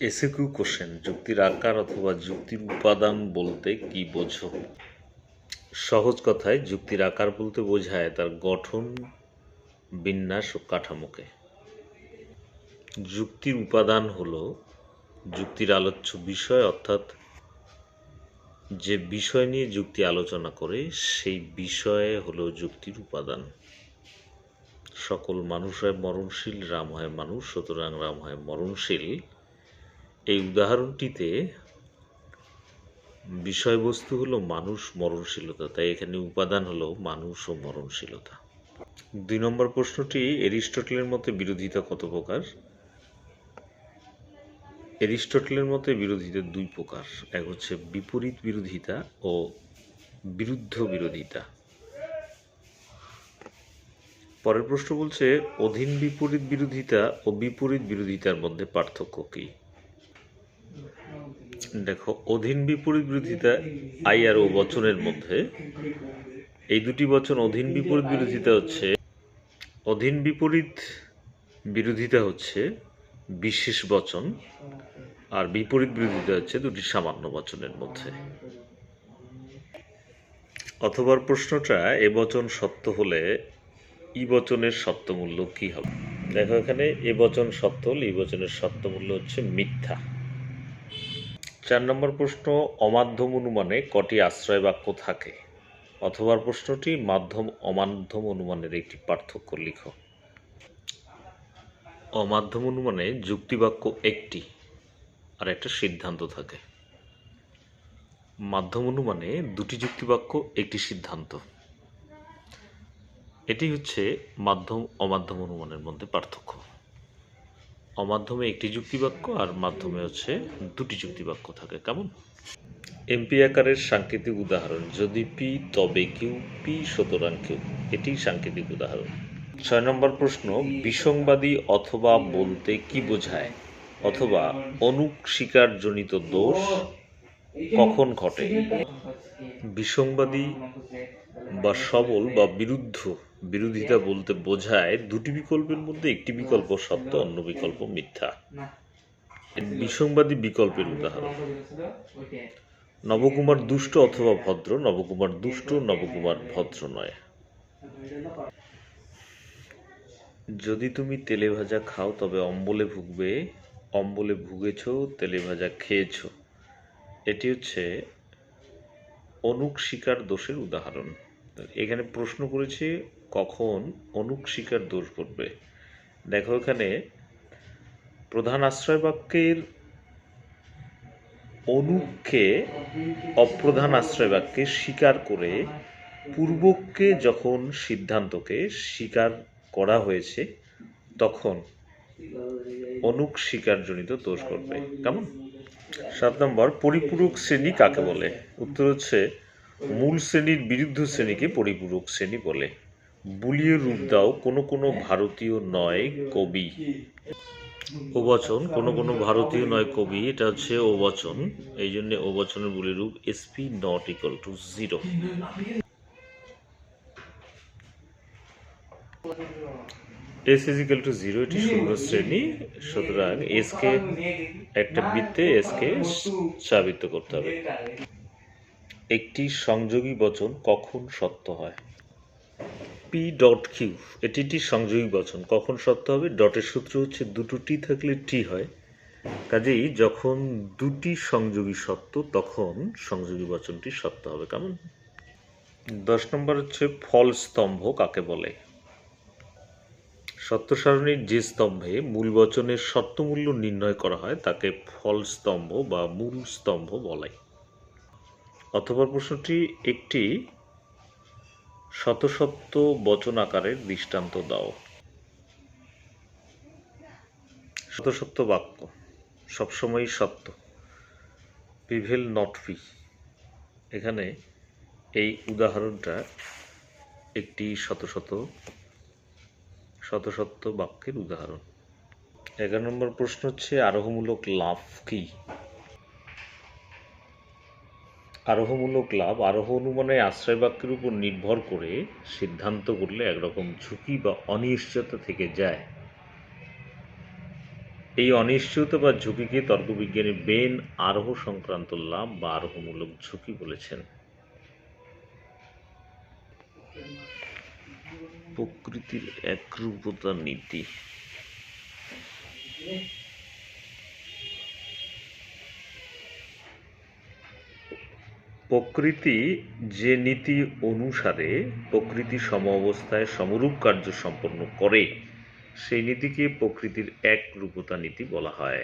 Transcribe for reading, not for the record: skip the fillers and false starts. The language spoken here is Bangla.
এসিকিউ কোশ্চেন, যুক্তির আকার অথবা যুক্তির উপাদান বলতে কি বোঝো? সহজ কথায় যুক্তির আকার বলতে বোঝায় তার গঠন, বিন্যাস ও কাঠামোকে। যুক্তির উপাদান হলো যুক্তির আলোচ্য বিষয়, অর্থাৎ যে বিষয় নিয়ে যুক্তি আলোচনা করে সেই বিষয়ে হলো যুক্তির উপাদান। সকল মানুষ হয় মরণশীল, রাম হয় মানুষ, সুতরাং রাম হয় মরণশীল। এই উদাহরণটিতে বিষয়বস্তু হলো মানুষ, মরণশীলতা, তাই এখানে উপাদান হলো মানুষ ও মরণশীলতা। ২ নম্বর প্রশ্নটি, এরিস্টটলের মতে বিরোধিতা কত প্রকার? এরিস্টটলের মতে বিরোধিতা ২ প্রকার, এক হচ্ছে বিপরীত বিরোধিতা ও বিরুদ্ধ বিরোধিতা। পরের প্রশ্ন বলছে, অধীন বিপরীত বিরোধিতা ও বিপরীত বিরোধিতার মধ্যে পার্থক্য কী? দেখো, অধীন বিপরীত বিরোধিতা আই আর ও বচনের মধ্যে, এই দুটি বচন অধীন বিপরীত বিরোধিতা হচ্ছে, অধীন বিপরীত বিরোধিতা হচ্ছে বিশেষ বচন, আর বিপরীত বিরোধিতা হচ্ছে দুটি সামান্য বচনের মধ্যে। অথবা প্রশ্নটা, এ বচন সত্য হলে ই বচনের সত্যমূল্য কি হবে? দেখো, এখানে এ বচন সত্য হলে ই বচনের সত্যমূল্য হচ্ছে মিথ্যা। ৪ নম্বর প্রশ্ন, অমাধ্যম অনুমানে কটি আশ্রয় বাক্য থাকে? অথবা প্রশ্নটি, মাধ্যম অমাধ্যম অনুমানের একটি পার্থক্য লিখো। অমাধ্যম অনুমানে যুক্তিবাক্য একটি আর একটা সিদ্ধান্ত থাকে। মাধ্যম অনুমানে দুটি যুক্তিবাক্য একটি সিদ্ধান্ত। এটি হচ্ছে মাধ্যম অমাধ্যম অনুমানের মধ্যে পার্থক্য। অমাধ্যমে একটি যুক্তিবাক্য আর মাধ্যমে হচ্ছে দুটি যুক্তিবাক্য থাকে। কেমন? এমপি আকারের সাংকেতিক উদাহরণ, যদি পি তবে কিউ, পি সুতরাং কিউ, এটি সাংকেতিক উদাহরণ। ৬ নম্বর প্রশ্ন, বিসংবাদী অথবা বলতে কি বোঝায়? অথবা অনুস্বীকারজনিত দোষ কখন ঘটে? বিসংবাদী বা সবল বা বিরোধিতা বলতে বোঝায় দুটি বিকল্পের মধ্যে একটি বিকল্প সত্য, অন্য বিকল্প মিথ্যা। বিসংবাদী বিকল্পের উদাহরণ, নবকুমার দুষ্ট অথবা ভদ্র, নবকুমার দুষ্ট, নবকুমার ভদ্র নয়। যদি তুমি তেলে ভাজা খাও তবে অম্বলে ভুগবে, অম্বলে ভুগেছ, তেলে ভাজা খেয়েছ, এটি হচ্ছে অনুস্বীকার দোষের উদাহরণ। এখানে প্রশ্ন করেছে কখন অনুস্বীকার দোষ ঘটবে। দেখো, এখানে প্রধান আশ্রয় বাক্যের অনুকে অপ্রধান আশ্রয় বাক্যে স্বীকার করে পূর্বককে যখন সিদ্ধান্তকে স্বীকার করা হয়েছে তখন অনুস্বীকারজনিত দোষ ঘটবে। কেমন? ৭ নম্বর, পরিপূরক শ্রেণী কাকে বলে? উত্তর হচ্ছে, মূল শ্রেণীর বিরুদ্ধ শ্রেণীকে পরিপূরক শ্রেণী বলে। বুলিয়ে রূপ দাও, কোনো কোনো ভারতীয় নয় কবি। ও বচন, কোনো কোনো ভারতীয় নয় কবি, এটা হচ্ছে ও বচন, এই জন্য ও বচনের বুলি রূপ SP not equal to 0। S is equal to 0, এটি শূন্য শ্রেণী, সুতরাং এসকে একটা বৃত্তে এসকে সাবিত করতে হবে। একটি সংযোগী বচন কখন সত্য হয়? পি ডট কিউ, এটি একটি সংযোগী বচন, কখন সত্য হবে? ডটের সূত্র হচ্ছে দুটো টি থাকলে টি হয়, কাজেই যখন দুটি সংযোগী সত্য তখন সংযোগী বচনটি সত্য হবে। কেমন? ১০ নম্বর হচ্ছে, ফল স্তম্ভ কাকে বলে? সত্য সারণীর যে স্তম্ভে মূল বচনের সত্যমূল্য নির্ণয় করা হয় তাকে ফল স্তম্ভ বা মূল স্তম্ভ বলে। অথবা প্রশ্নটি, একটি শতসত্য বচন আকারের দৃষ্টান্ত দাও। শতসত্য বাক্য সবসময়ই সত্য, প্রিভেল নট পি। এখানে এই উদাহরণটা একটি শতসত্য বাক্যের উদাহরণ। ১১ নম্বর প্রশ্ন হচ্ছে, আরোহমূলক লাভ কি? আরোহমূলক লাভ আরোহ অনুমানে আশ্রয় বাক্যের উপর নির্ভর করে সিদ্ধান্ত করলে একরকম ঝুঁকি বা অনিশ্চয়তা থেকে যায়। এই অনিশ্চয়তা বা ঝুঁকিকে তর্কবিজ্ঞানী বেন আরোহ সংক্রান্ত লাভ বা আরোহমূলক ঝুঁকি বলেছেন। প্রকৃতির একরূপতা নীতি। প্রকৃতি যে নীতি অনুসারে প্রকৃতি সম অবস্থায় সমরূপ কার্য সম্পন্ন করে সেই নীতিকে প্রকৃতির একরূপতা নীতি বলা হয়।